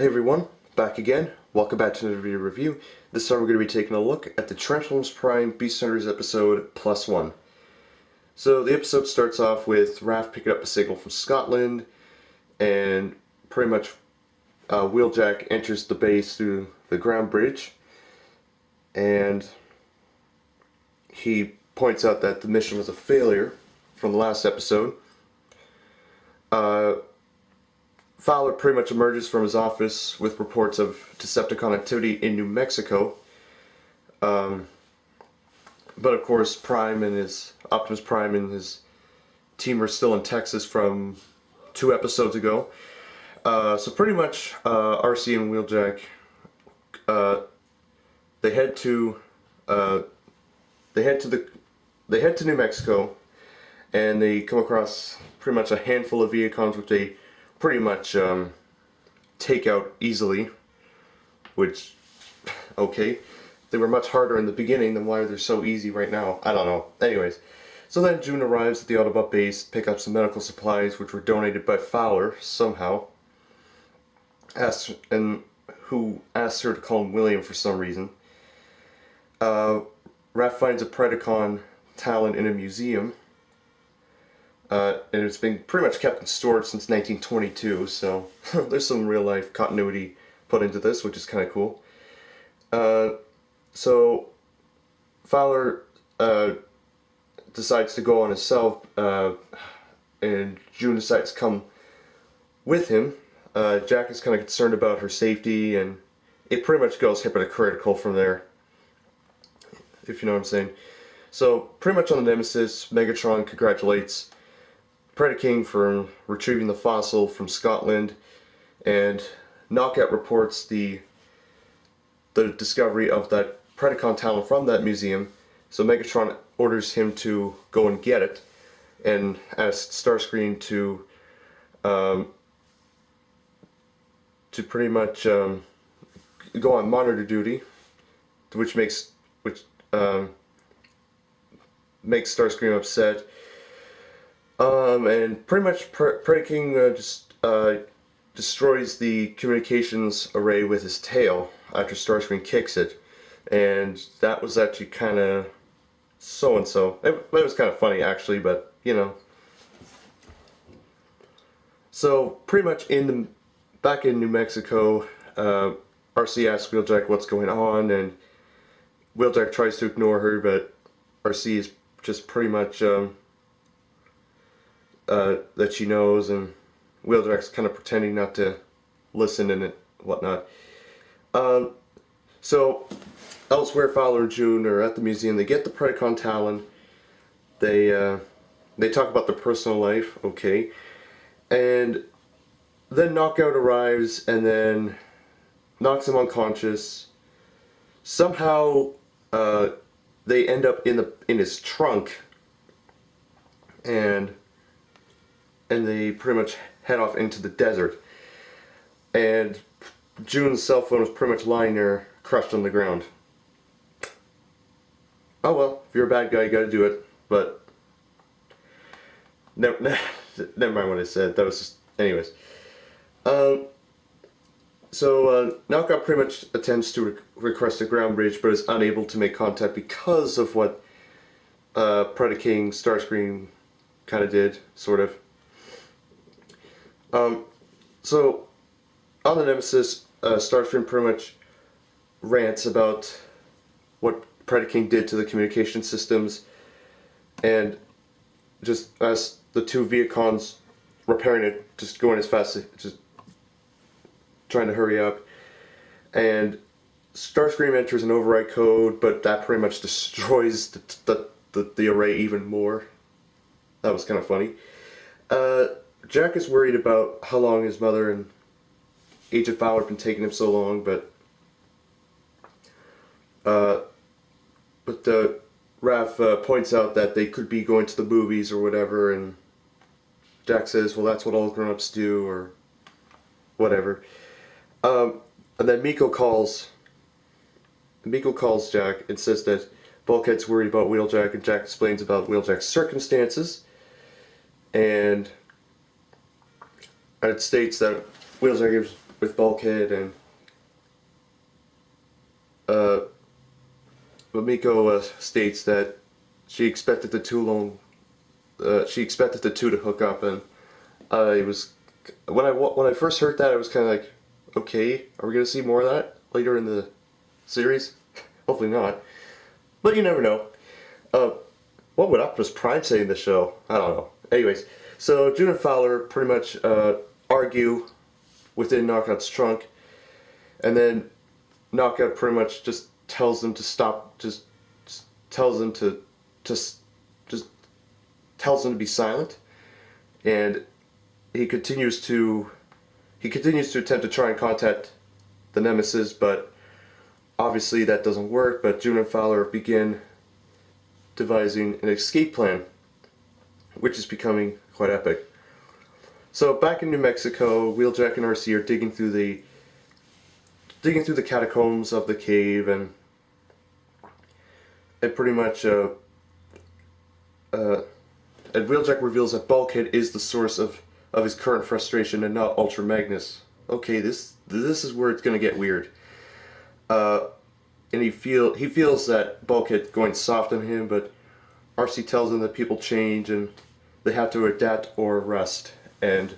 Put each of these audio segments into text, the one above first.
Hey everyone, back again. Welcome back to another video review. This time we're going to be taking a look at the Transformers Prime Beast Hunters episode +1. So the episode starts off with Raph picking up a signal from Scotland, and pretty much Wheeljack enters the base through the ground bridge, and he points out that the mission was a failure from the last episode. Fowler pretty much emerges from his office with reports of Decepticon activity in New Mexico. But of course, Optimus Prime and his team are still in Texas from 2 episodes ago. So pretty much, RC and Wheeljack, they head to New Mexico, and they come across pretty much a handful of vehicons which they pretty much take out easily, which, okay, they were much harder in the beginning, then why are they so easy right now? I don't know. Anyways, so then June arrives at the Autobot base to pick up some medical supplies which were donated by Fowler somehow, who asks her to call him William for some reason. Raph finds a Predacon Talon in a museum. And it's been pretty much kept in storage since 1922, so there's some real life continuity put into this, which is kind of cool. So Fowler decides to go on himself, and June decides to come with him. Jack is kind of concerned about her safety, and it pretty much goes hypocritical from there, if you know what I'm saying. So pretty much on the Nemesis, Megatron congratulates Predaking for retrieving the fossil from Scotland, and Knockout reports the discovery of that Predacon Talon from that museum. So Megatron orders him to go and get it, and asks Starscream to pretty much go on monitor duty, which makes Starscream upset. And pretty much Predaking just destroys the communications array with his tail after Starscream kicks it, and that was actually kind of so-and-so. It was kind of funny actually, but you know. So pretty much back in New Mexico, RC asks Wheeljack what's going on, and Wheeljack tries to ignore her, but RC is just pretty much that she knows, and Wheeljack's kind of pretending not to listen and whatnot. So elsewhere, Fowler and June are at the museum. They get the Predacon Talon. They talk about their personal life, okay, and then Knockout arrives and then knocks him unconscious. Somehow they end up in his trunk, and they pretty much head off into the desert. And June's cell phone was pretty much lying there, crushed on the ground. Oh well, if you're a bad guy, you gotta do it. But never mind what I said. That was just, anyways. So Knockout pretty much attempts to request a ground bridge, but is unable to make contact because of what Predaking Starscream kind of did, sort of. So on the Nemesis, Starscream pretty much rants about what Predaking did to the communication systems, and just as the 2 Vehicons repairing it, just going as fast as, just trying to hurry up, and Starscream enters an override code, but that pretty much destroys the array even more. That was kind of funny. Jack is worried about how long his mother and Agent Fowler have been taking him so long, but Raph points out that they could be going to the movies or whatever, and Jack says, well, that's what all grown-ups do, or whatever. And then Miko calls Jack and says that Bulkhead's worried about Wheeljack, and Jack explains about Wheeljack's circumstances, and it states that Wheeljack is with Bulkhead, and uh, Miko states that she expected the two to hook up, and it was when I first heard that, I was kind of like, okay, are we gonna see more of that later in the series? Hopefully not, but you never know. What would Optimus Prime say in the show? I don't know. Anyways, so June and Fowler pretty much argue within Knockout's trunk, and then Knockout pretty much just tells them to stop. Just tells them to just tells them to be silent, and he continues to attempt to try and contact the Nemesis, but obviously that doesn't work. But June and Fowler begin devising an escape plan, which is becoming quite epic. So back in New Mexico, Wheeljack and RC are digging through the catacombs of the cave, and pretty much and Wheeljack reveals that Bulkhead is the source of his current frustration and not Ultra Magnus. Okay, this is where it's gonna get weird. And he feels that Bulkhead going soft on him, but RC tells him that people change and they have to adapt or rest. And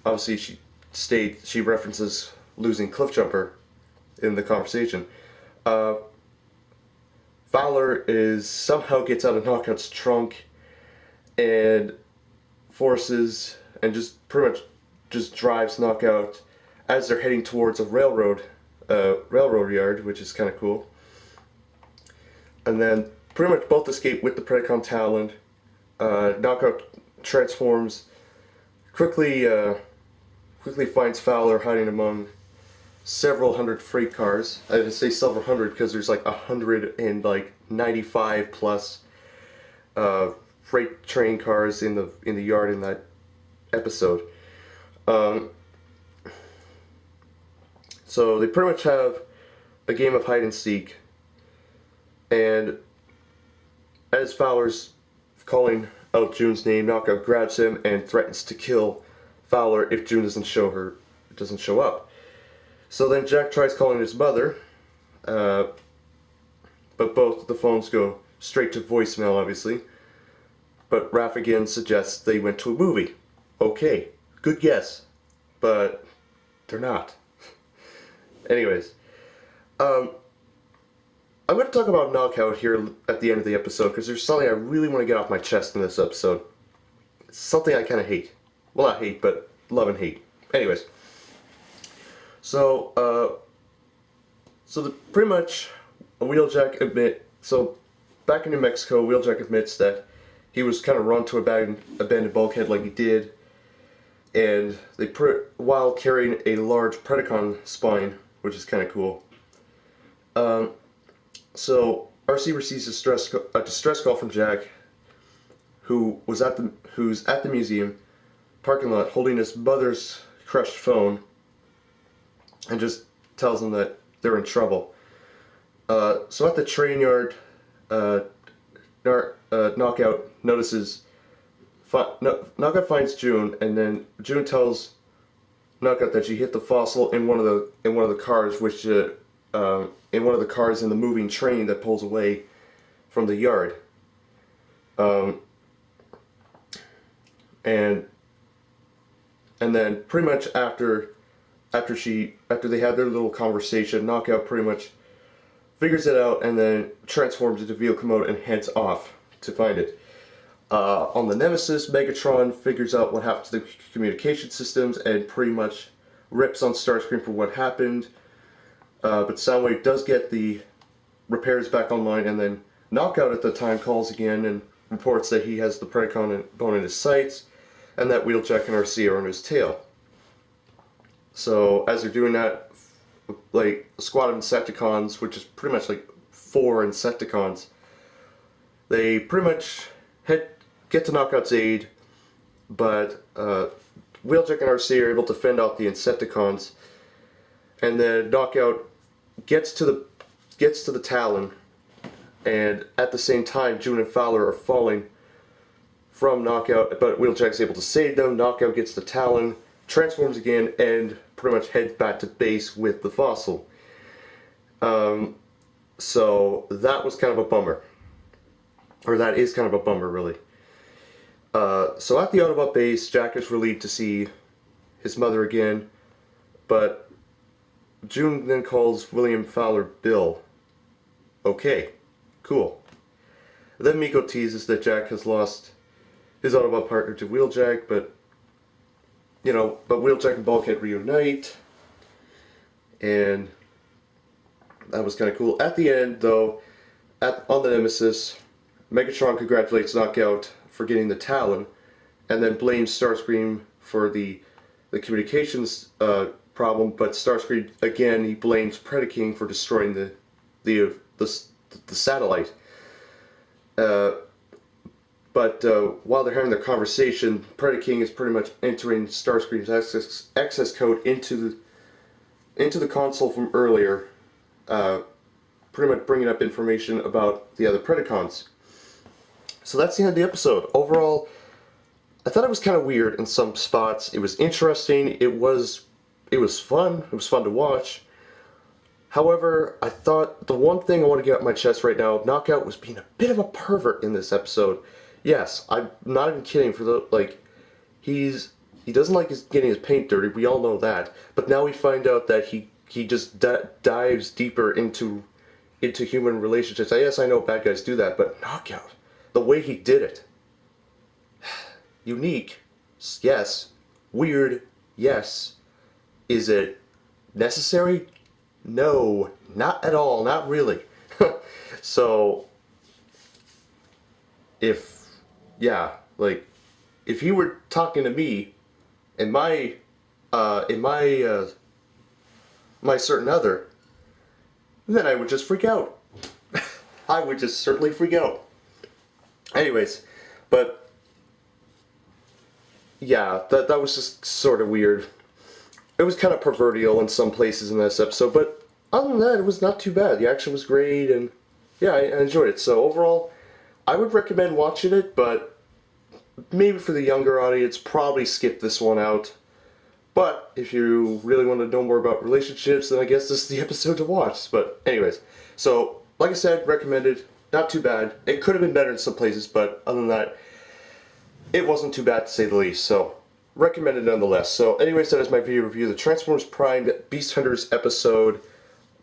obviously she references losing Cliffjumper in the conversation. Fowler somehow gets out of Knockout's trunk and forces and just pretty much just drives Knockout as they're heading towards a railroad yard, which is kind of cool. And then pretty much both escape with the Predacon Talon. Knockout transforms, quickly finds Fowler hiding among several hundred freight cars. I didn't say several hundred because there's like 195 plus freight train cars in the yard in that episode. So they pretty much have a game of hide and seek, and as Fowler's calling out June's name, Knockout grabs him and threatens to kill Fowler if June doesn't show up. So then Jack tries calling his mother, but both the phones go straight to voicemail, obviously. But Raph again suggests they went to a movie. Okay, good guess, but they're not. Anyways, I'm going to talk about Knockout here at the end of the episode because there's something I really want to get off my chest in this episode. It's something I kind of hate. Well, not hate, but love and hate. Anyways, so pretty much so back in New Mexico, Wheeljack admits that he was kind of run to abandoned Bulkhead like he did, and while carrying a large Predacon spine, which is kind of cool. So RC receives a distress call from Jack, who's at the museum parking lot holding his mother's crushed phone, and just tells him that they're in trouble. So at the train yard, Knockout Knockout finds June, and then June tells Knockout that she hit the fossil in one of the cars, which in one of the cars in the moving train that pulls away from the yard. And then pretty much after they had their little conversation, Knockout pretty much figures it out and then transforms into vehicle mode and heads off to find it. On the Nemesis, Megatron figures out what happened to the communication systems and pretty much rips on Starscream for what happened. But Soundwave does get the repairs back online, and then Knockout at the time calls again and reports that he has the Predacon bone in his sights and that Wheeljack and RC are on his tail. So as they're doing that, like a squad of Insecticons, which is pretty much like 4 Insecticons, they pretty much get to Knockout's aid, but Wheeljack and RC are able to fend off the Insecticons, and then Knockout gets to the Talon, and at the same time June and Fowler are falling from Knockout, but Wheeljack's able to save them. Knockout gets the Talon, transforms again, and pretty much heads back to base with the fossil. So that was kind of a bummer. Or that is kind of a bummer, really. So at the Autobot base, Jack is relieved to see his mother again, but June then calls William Fowler Bill. Okay, cool. Then Miko teases that Jack has lost his Autobot partner to Wheeljack, but Wheeljack and Bulkhead reunite, and that was kind of cool. At the end, though, on the Nemesis, Megatron congratulates Knockout for getting the Talon, and then blames Starscream for the communications problem. But Starscream again, he blames Predaking for destroying the satellite. But while they're having their conversation, Predaking is pretty much entering Starscream's access code into the console from earlier, pretty much bringing up information about the other Predacons. So that's the end of the episode. Overall, I thought it was kind of weird in some spots. It was interesting. It was fun. It was fun to watch. However, I thought the one thing I want to get off my chest right now, Knockout was being a bit of a pervert in this episode. Yes, I'm not even kidding. He doesn't like getting his paint dirty. We all know that. But now we find out that he just dives deeper into human relationships. Yes, I know bad guys do that, but Knockout, the way he did it, unique, yes. Weird, yes. Is it necessary? No, not at all, not really. So, if he were talking to me, and my certain other, then I would just freak out. I would just certainly freak out. Anyways, but yeah, that was just sort of weird. It was kind of pervertial in some places in this episode, but other than that, it was not too bad. The action was great, and yeah, I enjoyed it. So overall, I would recommend watching it, but maybe for the younger audience, probably skip this one out. But if you really want to know more about relationships, then I guess this is the episode to watch. But anyways, so like I said, recommended. Not too bad. It could have been better in some places, but other than that, it wasn't too bad to say the least. So recommended nonetheless. So anyways, that is my video review of the Transformers Prime Beast Hunters episode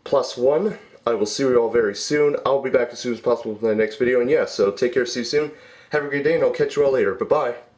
+1. I will see you all very soon. I'll be back as soon as possible with my next video. And yeah, so take care, see you soon. Have a great day, and I'll catch you all later. Bye-bye.